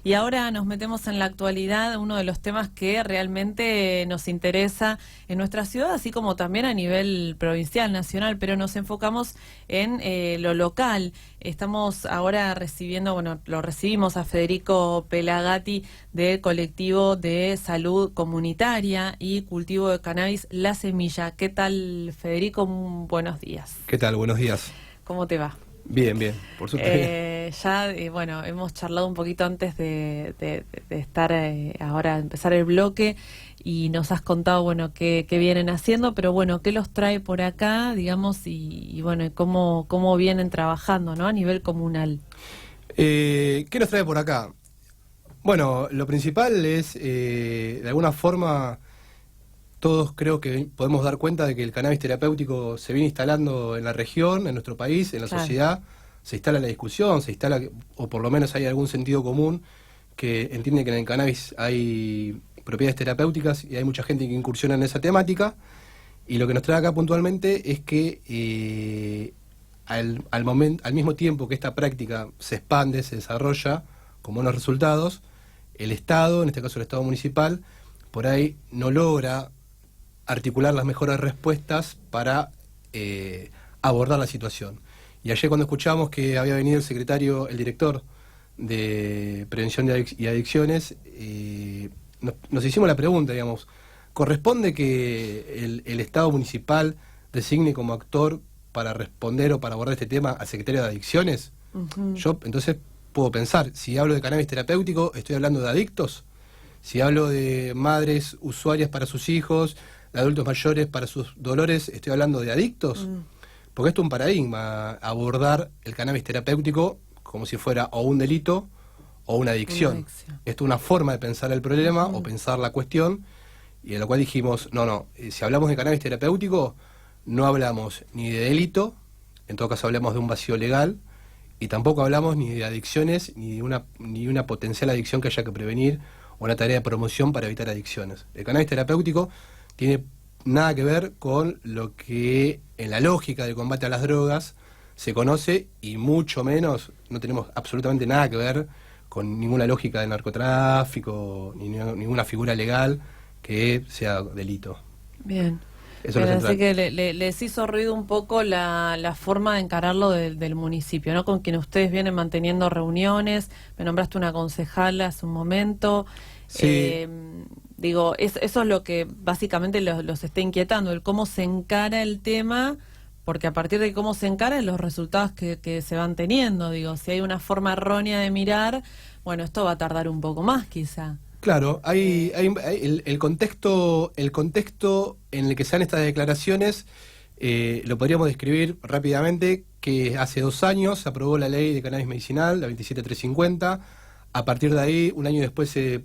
Y ahora nos metemos en la actualidad, uno de los temas que realmente nos interesa en nuestra ciudad, así como también a nivel provincial, nacional, pero nos enfocamos en lo local. Estamos ahora recibiendo, bueno, lo recibimos a Federico Pelagatti del colectivo de salud comunitaria y cultivo de cannabis La Semilla. ¿Qué tal, Federico? Buenos días. ¿Qué tal? Buenos días. ¿Cómo te va? Bien, bien, por suerte. Bueno, hemos charlado un poquito antes de estar ahora, empezar el bloque, y nos has contado, bueno, qué vienen haciendo, pero bueno, qué los trae por acá, digamos, y bueno, cómo vienen trabajando, ¿no? A nivel comunal. ¿Qué nos trae por acá? Bueno, lo principal es, de alguna forma, todos creo que podemos dar cuenta de que el cannabis terapéutico se viene instalando en la región, en nuestro país, en la sociedad. Se instala la discusión, o por lo menos hay algún sentido común que entiende que en el cannabis hay propiedades terapéuticas y hay mucha gente que incursiona en esa temática. Y lo que nos trae acá puntualmente es que al mismo tiempo que esta práctica se expande, se desarrolla con buenos resultados, el Estado, en este caso el Estado municipal, por ahí no logra articular las mejores respuestas para abordar la situación. Y ayer, cuando escuchamos que había venido el director de Prevención y Adicciones, nos hicimos la pregunta, digamos, ¿corresponde que el Estado municipal designe como actor para responder o para abordar este tema al secretario de Adicciones? Yo entonces puedo pensar, si hablo de cannabis terapéutico, ¿estoy hablando de adictos? Si hablo de madres usuarias para sus hijos, de adultos mayores para sus dolores, ¿estoy hablando de adictos? Porque esto es un paradigma, abordar el cannabis terapéutico como si fuera o un delito o una adicción. Esto es una forma de pensar el problema o pensar la cuestión, y en lo cual dijimos, no, si hablamos de cannabis terapéutico, no hablamos ni de delito, en todo caso hablamos de un vacío legal, y tampoco hablamos ni de adicciones, ni de una potencial adicción que haya que prevenir, o una tarea de promoción para evitar adicciones. El cannabis terapéutico tiene nada que ver con lo que en la lógica del combate a las drogas se conoce, y mucho menos, no tenemos absolutamente nada que ver con ninguna lógica de narcotráfico, ni ninguna figura legal que sea delito. Bien. Eso Pero así que les hizo ruido un poco la forma de encararlo del municipio, ¿no? Con quien ustedes vienen manteniendo reuniones. Me nombraste una concejala hace un momento. Sí. Digo, eso es lo que básicamente los está inquietando, el cómo se encara el tema, porque a partir de cómo se encara, los resultados que se van teniendo. Digo, si hay una forma errónea de mirar, bueno, esto va a tardar un poco más quizá. Claro, hay el contexto en el que se dan estas declaraciones, lo podríamos describir rápidamente, que hace 2 años se aprobó la ley de cannabis medicinal, la 27350. A partir de ahí, un año después se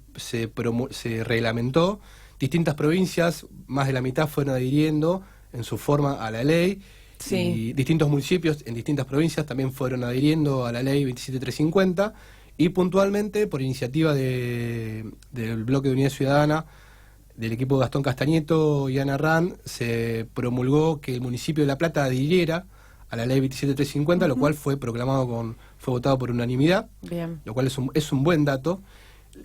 reglamentó. Distintas provincias, más de la mitad, fueron adhiriendo en su forma a la ley. Sí. Y distintos municipios en distintas provincias también fueron adhiriendo a la ley 27350. Y puntualmente, por iniciativa del Bloque de Unidad Ciudadana, del equipo de Gastón Castañeto y Ana Ran, se promulgó que el municipio de La Plata adhiriera a la ley 27350, lo cual fue votado por unanimidad. Bien. Lo cual es un buen dato.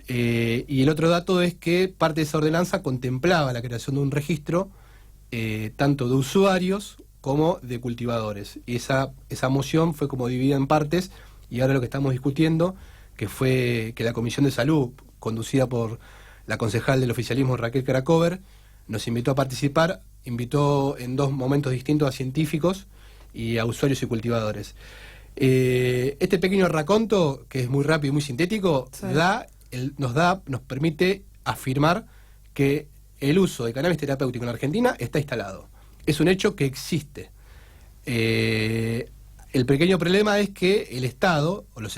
Y el otro dato es que parte de esa ordenanza contemplaba la creación de un registro, tanto de usuarios como de cultivadores. Y esa moción fue como dividida en partes, y ahora lo que estamos discutiendo, que fue que la Comisión de Salud, conducida por la concejal del oficialismo Raquel Krakover, nos invitó a participar, invitó en 2 momentos distintos a científicos y a usuarios y cultivadores. Este pequeño raconto, que es muy rápido y muy sintético, sí, nos permite afirmar que el uso de cannabis terapéutico en Argentina está instalado. Es un hecho que existe. El pequeño problema es que el Estado, o los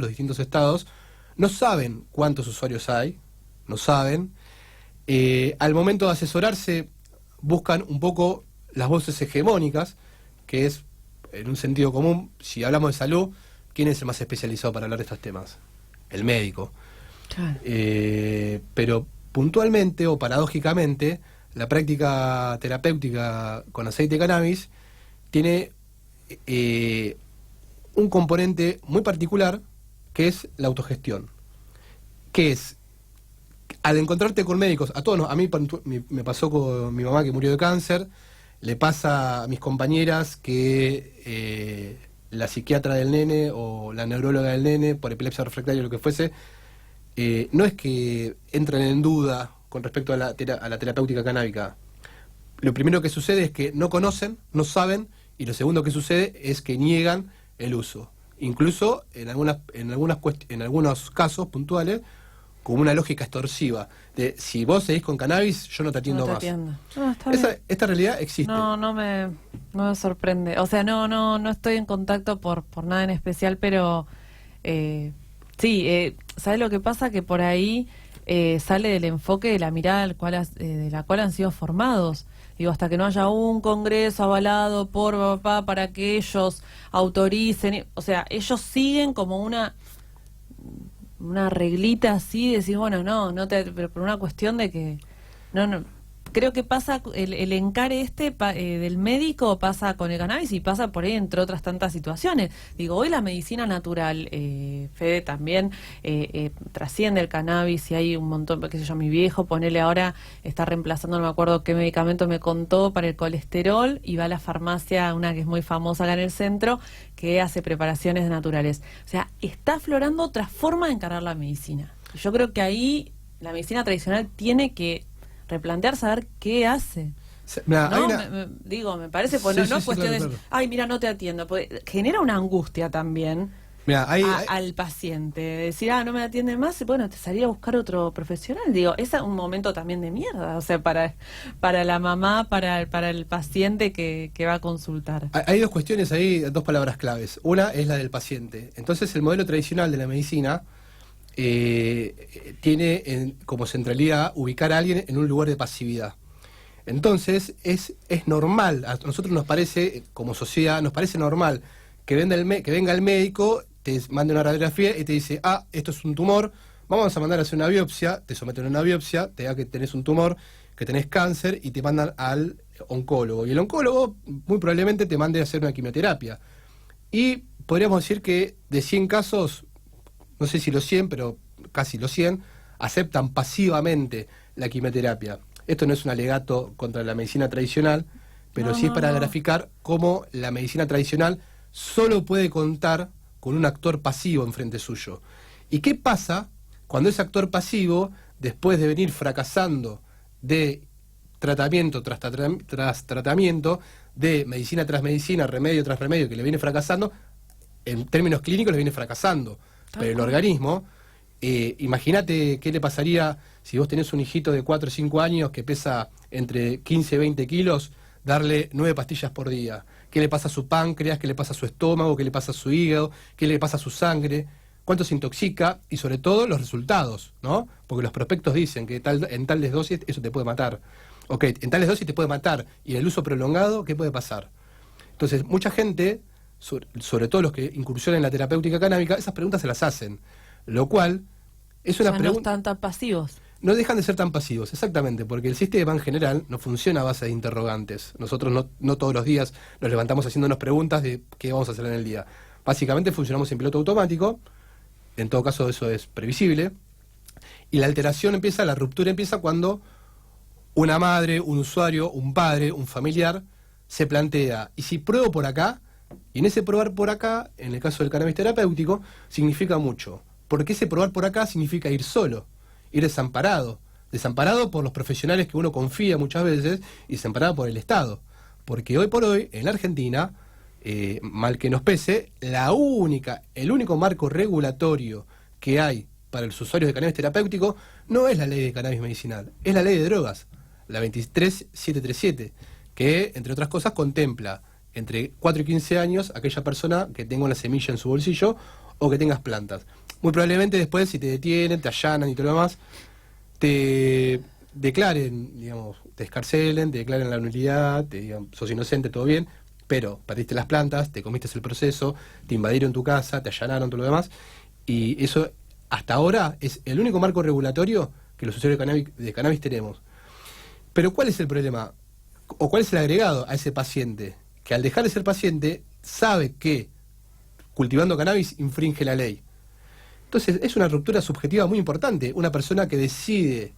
distintos estados, no saben cuántos usuarios hay, no saben. Al momento de asesorarse, buscan un poco las voces hegemónicas, que es, en un sentido común, si hablamos de salud, ¿quién es el más especializado para hablar de estos temas? El médico. Claro. Pero puntualmente o paradójicamente, la práctica terapéutica con aceite de cannabis tiene un componente muy particular, que es la autogestión. que es, al encontrarte con médicos, a todos, a mí me pasó con mi mamá que murió de cáncer, le pasa a mis compañeras que la psiquiatra del nene o la neuróloga del nene, por epilepsia refractaria o lo que fuese, no es que entran en duda con respecto a la terapéutica canábica. Lo primero que sucede es que no conocen, no saben, y lo segundo que sucede es que niegan el uso. Incluso en algunos casos puntuales, como una lógica extorsiva, de si vos seguís con cannabis, yo no te atiendo más. No, está bien. Esta realidad existe. No me sorprende. O sea, no estoy en contacto por nada en especial, pero sí, ¿sabes lo que pasa? Que por ahí sale del enfoque de la mirada de la cual han sido formados. Digo, hasta que no haya un congreso avalado por papá para que ellos autoricen. O sea, ellos siguen como una reglita así, de decir, bueno, pero por una cuestión de que creo que pasa el encare del médico pasa con el cannabis y pasa por ahí entre otras tantas situaciones. Digo, hoy la medicina natural, Fede, también trasciende el cannabis y hay un montón, qué sé yo, mi viejo, ponele ahora, está reemplazando, no me acuerdo qué medicamento me contó para el colesterol y va a la farmacia, una que es muy famosa acá en el centro, que hace preparaciones naturales. O sea, está aflorando otra forma de encarar la medicina. Yo creo que ahí la medicina tradicional tiene que replantear, saber qué hace. Mirá, Me parece, pues no es cuestión claro. de, ay, mira, no te atiendo, porque genera una angustia también al paciente, decir, no me atiende más, bueno, te salí a buscar otro profesional. Digo, es un momento también de mierda, o sea, para la mamá, para el paciente que va a consultar. Hay dos cuestiones ahí, dos palabras claves. Una es la del paciente. Entonces, el modelo tradicional de la medicina tiene como centralidad ubicar a alguien en un lugar de pasividad. Entonces es normal, a nosotros nos parece, como sociedad, nos parece normal que venga el médico, te mande una radiografía y te dice, esto es un tumor, vamos a mandar a hacer una biopsia, te someten a una biopsia, te da que tenés un tumor, que tenés cáncer y te mandan al oncólogo. Y el oncólogo muy probablemente te mande a hacer una quimioterapia. Y podríamos decir que de 100 casos, no sé si los 100, pero casi los 100, aceptan pasivamente la quimioterapia. Esto no es un alegato contra la medicina tradicional, pero sí es para graficar cómo la medicina tradicional solo puede contar con un actor pasivo enfrente suyo. ¿Y qué pasa cuando ese actor pasivo, después de venir fracasando de tratamiento tras tratamiento, de medicina tras medicina, remedio tras remedio, que le viene fracasando, en términos clínicos le viene fracasando? Pero el organismo, imagínate qué le pasaría si vos tenés un hijito de 4 o 5 años que pesa entre 15 y 20 kilos, darle 9 pastillas por día. ¿Qué le pasa a su páncreas? ¿Qué le pasa a su estómago? ¿Qué le pasa a su hígado? ¿Qué le pasa a su sangre? ¿Cuánto se intoxica? Y sobre todo los resultados, ¿no? Porque los prospectos dicen que en tales dosis eso te puede matar. Ok, en tales dosis te puede matar. ¿Y el uso prolongado qué puede pasar? Entonces, mucha gente, sobre todo los que incursionan en la terapéutica canábica, esas preguntas se las hacen. Lo cual es una pregunta. No están tan pasivos. No dejan de ser tan pasivos, exactamente, porque el sistema en general no funciona a base de interrogantes. Nosotros no todos los días nos levantamos haciéndonos preguntas de qué vamos a hacer en el día. Básicamente funcionamos en piloto automático, en todo caso eso es previsible, y la ruptura empieza cuando una madre, un usuario, un padre, un familiar se plantea, ¿y si pruebo por acá? Y en ese probar por acá, en el caso del cannabis terapéutico, significa mucho. Porque ese probar por acá significa ir solo, ir desamparado por los profesionales que uno confía muchas veces y desamparado por el Estado. Porque hoy por hoy, en la Argentina, mal que nos pese, el único marco regulatorio que hay para los usuarios de cannabis terapéutico no es la ley de cannabis medicinal, es la ley de drogas, la 23737, que, entre otras cosas, contempla entre 4 y 15 años aquella persona que tenga una semilla en su bolsillo o que tengas plantas. Muy probablemente después, si te detienen, te allanan y todo lo demás, te declaren, digamos, te escarcelen, te declaren la nulidad, te digan, sos inocente, todo bien, pero perdiste las plantas, te comiste el proceso, te invadieron tu casa, te allanaron, todo lo demás, y eso hasta ahora es el único marco regulatorio que los usuarios de cannabis tenemos. Pero ¿cuál es el problema? ¿O cuál es el agregado a ese paciente? Que al dejar de ser paciente, sabe que cultivando cannabis infringe la ley. Entonces, es una ruptura subjetiva muy importante. Una persona que decide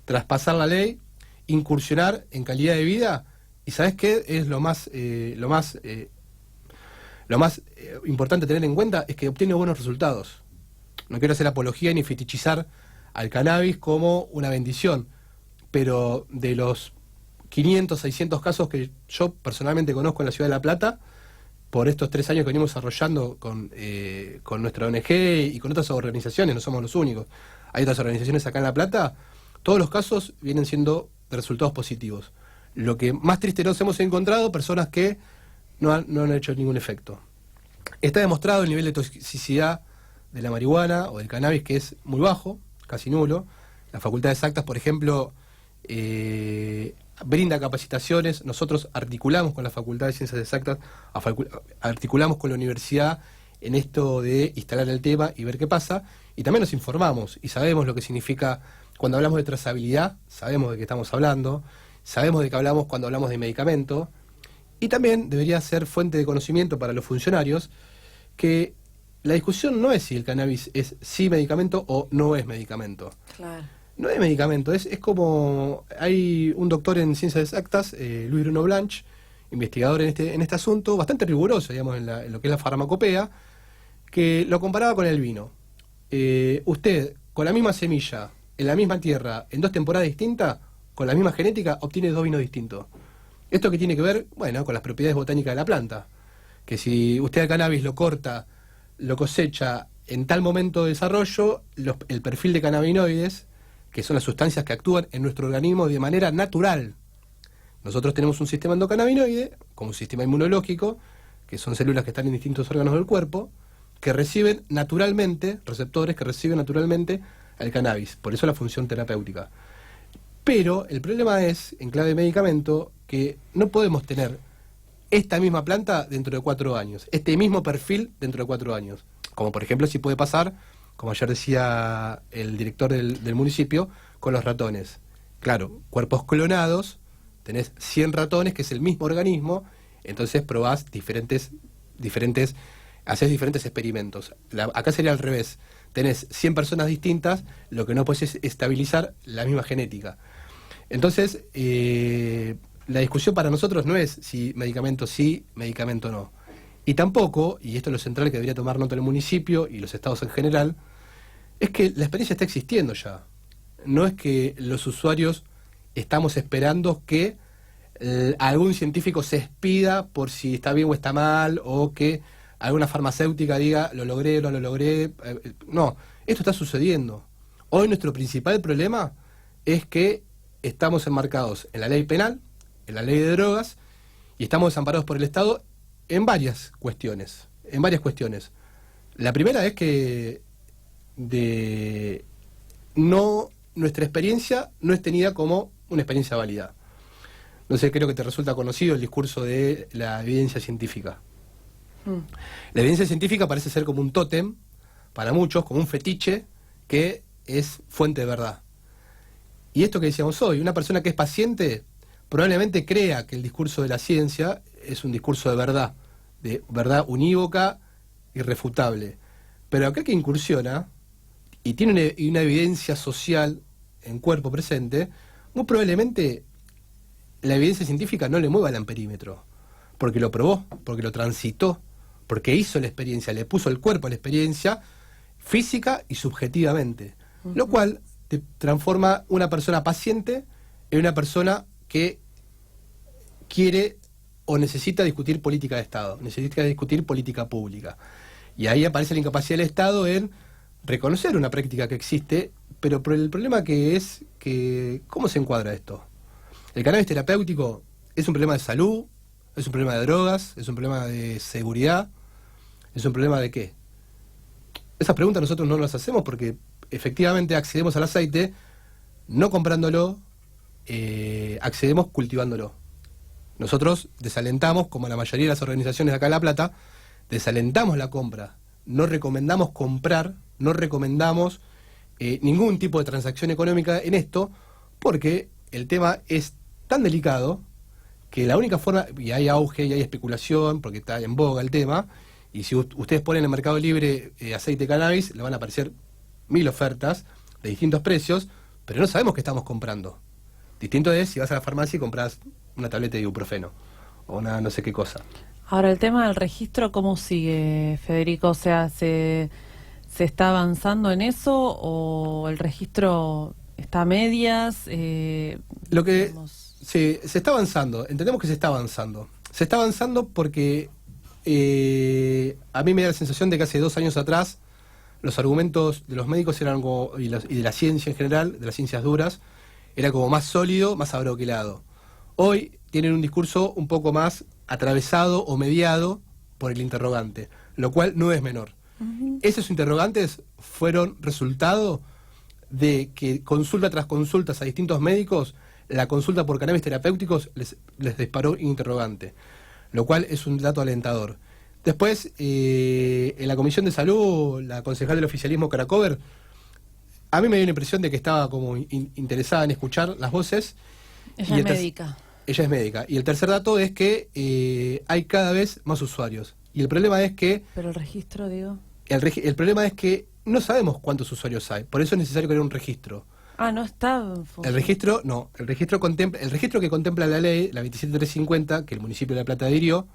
traspasar la ley, incursionar en calidad de vida, y ¿sabes qué? Es lo más importante tener en cuenta, es que obtiene buenos resultados. No quiero hacer apología ni fetichizar al cannabis como una bendición, pero de los 500, 600 casos que yo personalmente conozco en la ciudad de La Plata, por estos 3 años que venimos desarrollando con nuestra ONG y con otras organizaciones, no somos los únicos, hay otras organizaciones acá en La Plata, todos los casos vienen siendo de resultados positivos. Lo que más triste nos hemos encontrado, personas que no han hecho ningún efecto. Está demostrado el nivel de toxicidad de la marihuana o del cannabis, que es muy bajo, casi nulo. La Facultad de Exactas, por ejemplo, brinda capacitaciones. Nosotros articulamos con la Facultad de Ciencias Exactas, articulamos con la universidad en esto de instalar el tema y ver qué pasa, y también nos informamos y sabemos lo que significa cuando hablamos de trazabilidad, sabemos de qué estamos hablando, sabemos de qué hablamos cuando hablamos de medicamento, y también debería ser fuente de conocimiento para los funcionarios que la discusión no es si el cannabis es sí medicamento o no es medicamento. Claro. No es medicamento, es como... Hay un doctor en ciencias exactas, Luis Bruno Blanch, investigador en este asunto, bastante riguroso, digamos, en lo que es la farmacopea, que lo comparaba con el vino. Usted, con la misma semilla, en la misma tierra, en 2 temporadas distintas, con la misma genética, obtiene 2 vinos distintos. ¿Esto qué tiene que ver? Bueno, con las propiedades botánicas de la planta. Que si usted al cannabis lo corta, lo cosecha en tal momento de desarrollo, el perfil de cannabinoides, que son las sustancias que actúan en nuestro organismo de manera natural. Nosotros tenemos un sistema endocannabinoide, como un sistema inmunológico, que son células que están en distintos órganos del cuerpo, que reciben naturalmente, receptores que reciben naturalmente al cannabis. Por eso la función terapéutica. Pero el problema es, en clave de medicamento, que no podemos tener esta misma planta dentro de 4 años, este mismo perfil dentro de 4 años. Como por ejemplo si puede pasar, como ayer decía el director del municipio, con los ratones. Claro, cuerpos clonados, tenés 100 ratones, que es el mismo organismo, entonces probás haces diferentes experimentos. Acá sería al revés, tenés 100 personas distintas, lo que no puedes es estabilizar la misma genética. Entonces, la discusión para nosotros no es si medicamento sí, medicamento no. Y tampoco, y esto es lo central que debería tomar nota el municipio y los estados en general, es que la experiencia está existiendo ya. No es que los usuarios estamos esperando que algún científico se expida por si está bien o está mal, o que alguna farmacéutica diga lo logré, no lo logré. No, esto está sucediendo. Hoy nuestro principal problema es que estamos enmarcados en la ley penal, en la ley de drogas, y estamos desamparados por el Estado en varias cuestiones. La primera es que nuestra experiencia no es tenida como una experiencia válida. No sé, creo que te resulta conocido el discurso de la evidencia científica. La evidencia científica parece ser como un tótem para muchos, como un fetiche que es fuente de verdad. Y esto que decíamos hoy, una persona que es paciente probablemente crea que el discurso de la ciencia es un discurso de verdad unívoca, irrefutable. Pero acá que incursiona y tiene una evidencia social en cuerpo presente, muy probablemente la evidencia científica no le mueva el amperímetro, porque lo probó, porque lo transitó, porque hizo la experiencia, le puso el cuerpo a la experiencia física y subjetivamente, lo cual te transforma una persona paciente en una persona que quiere o necesita discutir política de Estado, necesita discutir política pública. Y ahí aparece la incapacidad del Estado en reconocer una práctica que existe, pero el problema que es que ¿cómo se encuadra esto? El cannabis terapéutico es un problema de salud, es un problema de drogas, es un problema de seguridad, es un problema de ¿qué? Esas preguntas nosotros no las hacemos porque efectivamente accedemos al aceite no comprándolo, accedemos cultivándolo. Nosotros desalentamos, como la mayoría de las organizaciones de acá en La Plata, desalentamos la compra. No recomendamos comprar, no recomendamos ningún tipo de transacción económica en esto, porque el tema es tan delicado que la única forma, y hay auge y hay especulación, porque está en boga el tema, Y si ustedes ponen en el Mercado Libre aceite de cannabis, le van a aparecer 1000 ofertas de distintos precios, pero no sabemos qué estamos comprando. Distinto es si vas a la farmacia y compras una tableta de ibuprofeno o una no sé qué cosa. Ahora, el tema del registro, ¿cómo sigue, Federico? O sea, ¿se está avanzando en eso o el registro está a medias? Lo que se está avanzando, entendemos que se está avanzando. Se está avanzando porque a mí me da la sensación de que hace 2 años atrás los argumentos de los médicos eran algo, y de la ciencia en general, de las ciencias duras, era como más sólido, más abroquelado. Hoy tienen un discurso un poco más atravesado o mediado por el interrogante, lo cual no es menor. Esos interrogantes fueron resultado de que consulta tras consultas a distintos médicos, la consulta por cannabis terapéuticos les disparó un interrogante, lo cual es un dato alentador. Después, en la Comisión de Salud, la concejal del oficialismo Caracover, a mí me dio la impresión de que estaba como interesada en escuchar las voces. Ella es médica. Ella es médica. Y el tercer dato es que hay cada vez más usuarios. Y el problema es que... Pero el registro, digo... El problema es que no sabemos cuántos usuarios hay. Por eso es necesario crear un registro. Ah, no está... El registro, no. El registro que contempla la ley, la 27350, que el municipio de La Plata adhirió,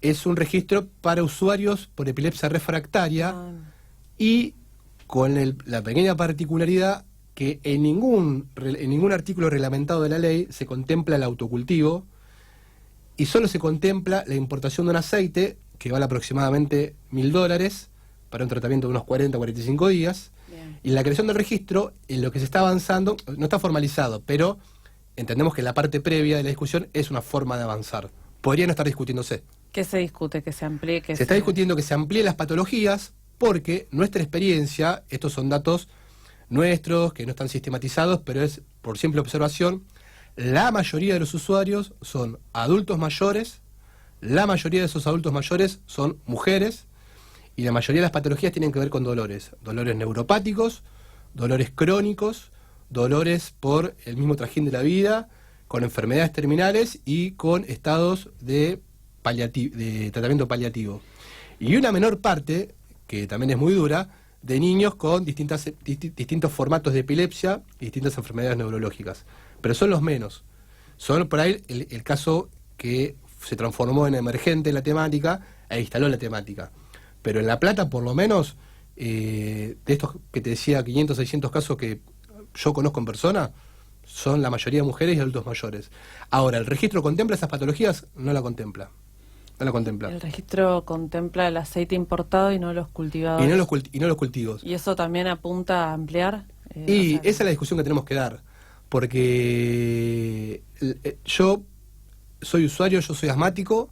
es un registro para usuarios por epilepsia refractaria y con la pequeña particularidad que en ningún artículo reglamentado de la ley se contempla el autocultivo y solo se contempla la importación de un aceite que vale aproximadamente $1000 para un tratamiento de unos 40-45 días. Bien. Y la creación del registro, en lo que se está avanzando, no está formalizado, pero entendemos que la parte previa de la discusión es una forma de avanzar. Podría no estar discutiéndose. ¿Qué se discute? ¿Que se amplíe? Se está discutiendo que se amplíen las patologías porque nuestra experiencia, estos son datos nuestros, que no están sistematizados, pero es por simple observación, la mayoría de los usuarios son adultos mayores, la mayoría de esos adultos mayores son mujeres, y la mayoría de las patologías tienen que ver con dolores neuropáticos, dolores crónicos, dolores por el mismo trajín de la vida, con enfermedades terminales y con estados de tratamiento paliativo. Y una menor parte, que también es muy dura, de niños con distintos formatos de epilepsia y distintas enfermedades neurológicas. Pero son los menos. Son por ahí el caso que se transformó en emergente en la temática e instaló la temática. Pero en La Plata, por lo menos, de estos que te decía, 500, 600 casos que yo conozco en persona, son la mayoría mujeres y adultos mayores. Ahora, ¿el registro contempla esas patologías? No la contempla. No la contempla. El registro contempla el aceite importado y no los cultivados. Y no los cultivos. ¿Y eso también apunta a ampliar? Esa es la discusión que tenemos que dar. Porque yo soy usuario, yo soy asmático,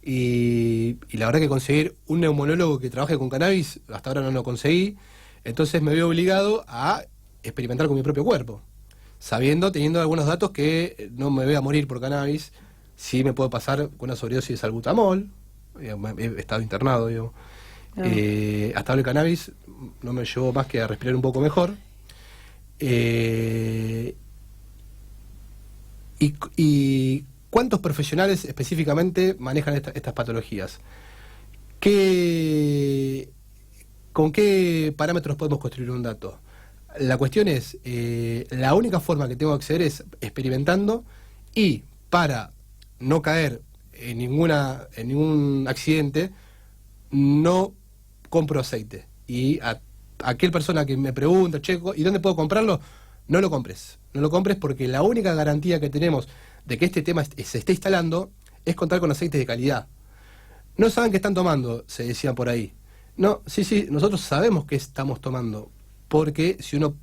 y la verdad que conseguir un neumonólogo que trabaje con cannabis, hasta ahora no lo conseguí. Entonces me veo obligado a experimentar con mi propio cuerpo, teniendo algunos datos que no me voy a morir por cannabis. Sí me puedo pasar con una sobredosis de salbutamol, he estado internado, digo. Hasta ahora el cannabis no me llevó más que a respirar un poco mejor. Y ¿cuántos profesionales específicamente manejan estas patologías? ¿Con qué parámetros podemos construir un dato? La cuestión es, la única forma que tengo que acceder es experimentando, y para no caer en ningún accidente, no compro aceite. Y a aquel persona que me pregunta, checo, ¿y dónde puedo comprarlo? No lo compres. No lo compres porque la única garantía que tenemos de que este tema se esté instalando es contar con aceites de calidad. No saben qué están tomando, se decía por ahí. No, sí, nosotros sabemos qué estamos tomando, porque si uno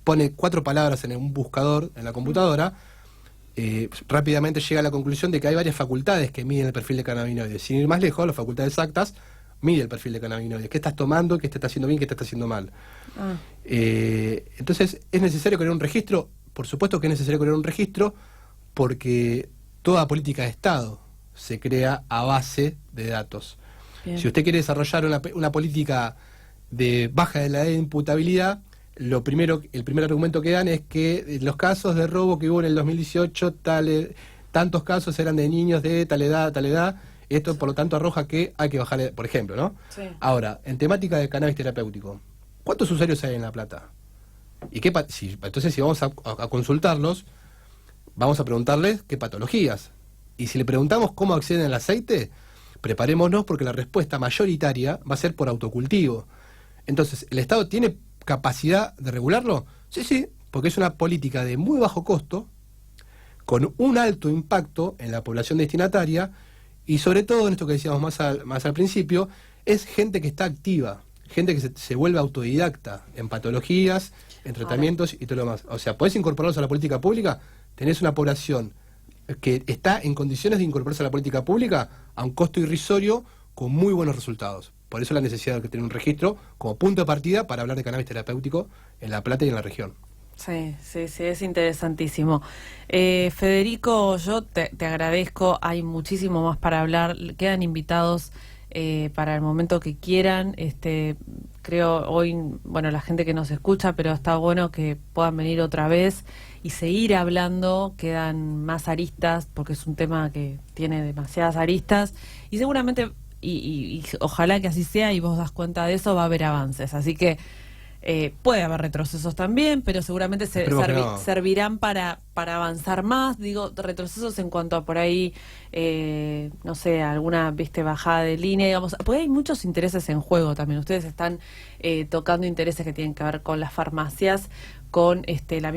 pone 4 palabras en un buscador, en la computadora, rápidamente llega a la conclusión de que hay varias facultades que miden el perfil de cannabinoides. Sin ir más lejos, las facultades exactas mide el perfil de cannabinoides. ¿Qué estás tomando? ¿Qué te está haciendo bien? ¿Qué te está haciendo mal? Entonces, ¿es necesario crear un registro? Por supuesto que es necesario crear un registro, porque toda política de Estado se crea a base de datos. Bien. Si usted quiere desarrollar una política de baja de la imputabilidad, el primer argumento que dan es que los casos de robo que hubo en el 2018, tantos casos eran de niños de tal edad, Esto, por lo tanto, arroja que hay que bajarle, por ejemplo, ¿no? Sí. Ahora, en temática de cannabis terapéutico, ¿cuántos usuarios hay en La Plata? ¿Y entonces, si vamos a consultarlos, vamos a preguntarles qué patologías. Y si le preguntamos cómo acceden al aceite, preparémonos porque la respuesta mayoritaria va a ser por autocultivo. Entonces, ¿el Estado tiene capacidad de regularlo? Sí, porque es una política de muy bajo costo, con un alto impacto en la población destinataria, y sobre todo, en esto que decíamos más al principio, es gente que está activa, gente que se vuelve autodidacta en patologías, en tratamientos y todo lo demás. O sea, podés incorporarlos a la política pública, tenés una población que está en condiciones de incorporarse a la política pública a un costo irrisorio con muy buenos resultados. Por eso la necesidad de tener un registro como punto de partida para hablar de cannabis terapéutico en La Plata y en la región. Sí, es interesantísimo. Federico, yo te agradezco, hay muchísimo más para hablar, quedan invitados para el momento que quieran. Creo hoy, bueno, la gente que nos escucha, pero está bueno que puedan venir otra vez y seguir hablando, quedan más aristas, porque es un tema que tiene demasiadas aristas, y seguramente, y ojalá que así sea, y vos das cuenta de eso, va a haber avances, así que puede haber retrocesos también, pero seguramente servirán para avanzar más. Digo, retrocesos en cuanto a por ahí, no sé, alguna bajada de línea, digamos, porque hay muchos intereses en juego también. Ustedes están tocando intereses que tienen que ver con las farmacias, con la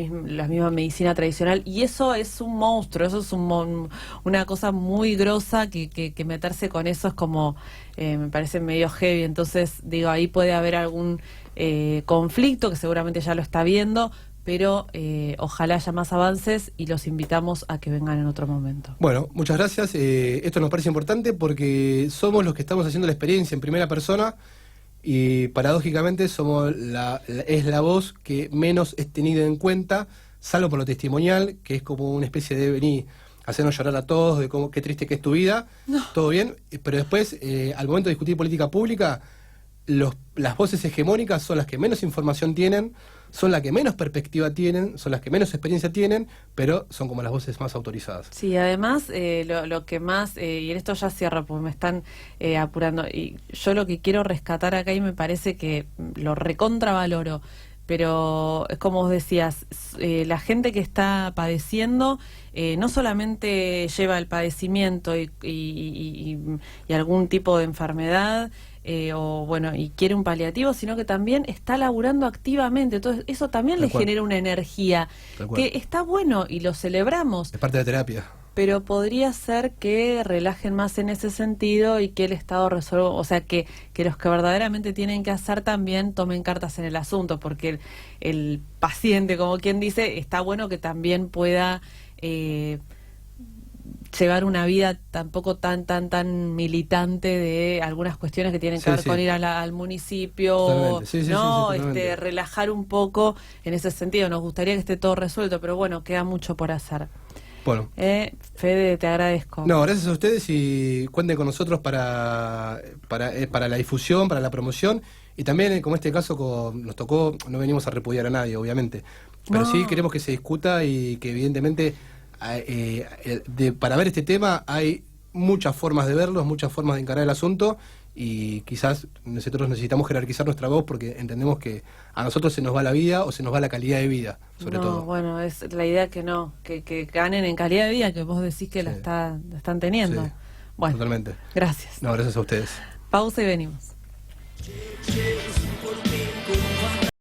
misma medicina tradicional, y eso es un monstruo, eso es una cosa muy grosa que meterse con eso es como, me parece medio heavy. Entonces, digo, ahí puede haber algún conflicto, que seguramente ya lo está viendo, pero ojalá haya más avances y los invitamos a que vengan en otro momento. Bueno, muchas gracias. Esto nos parece importante porque somos los que estamos haciendo la experiencia en primera persona y paradójicamente es la voz que menos es tenida en cuenta, salvo por lo testimonial, que es como una especie de venir hacernos llorar a todos de cómo qué triste que es tu vida. No. Todo bien, pero después, al momento de discutir política pública, las voces hegemónicas son las que menos información tienen, son las que menos perspectiva tienen, son las que menos experiencia tienen, pero son como las voces más autorizadas. Sí, además, lo que más, y en esto ya cierro porque me están apurando, y yo lo que quiero rescatar acá, y me parece que lo recontravaloro, pero es como vos decías, la gente que está padeciendo no solamente lleva el padecimiento y algún tipo de enfermedad, y quiere un paliativo, sino que también está laburando activamente. Entonces eso también le genera una energía que está bueno y lo celebramos. Es parte de la terapia. Pero podría ser que relajen más en ese sentido y que el Estado resuelva, o sea, que los que verdaderamente tienen que hacer también tomen cartas en el asunto, porque el paciente, como quien dice, está bueno que también pueda llevar una vida tampoco tan militante de algunas cuestiones que tienen que ver con ir al municipio, relajar un poco en ese sentido. Nos gustaría que esté todo resuelto, pero bueno, queda mucho por hacer. Bueno, Fede, te agradezco. No, gracias a ustedes y cuenten con nosotros para la difusión, para la promoción, y también, como este caso nos tocó, no venimos a repudiar a nadie, obviamente, pero sí queremos que se discuta y que evidentemente para ver este tema hay muchas formas de verlo, muchas formas de encarar el asunto, y quizás nosotros necesitamos jerarquizar nuestra voz porque entendemos que a nosotros se nos va la vida o se nos va la calidad de vida, sobre todo. Bueno, es la idea que ganen en calidad de vida, que vos decís que la están teniendo. Sí, bueno, totalmente. Gracias. No, gracias a ustedes. Pausa y venimos.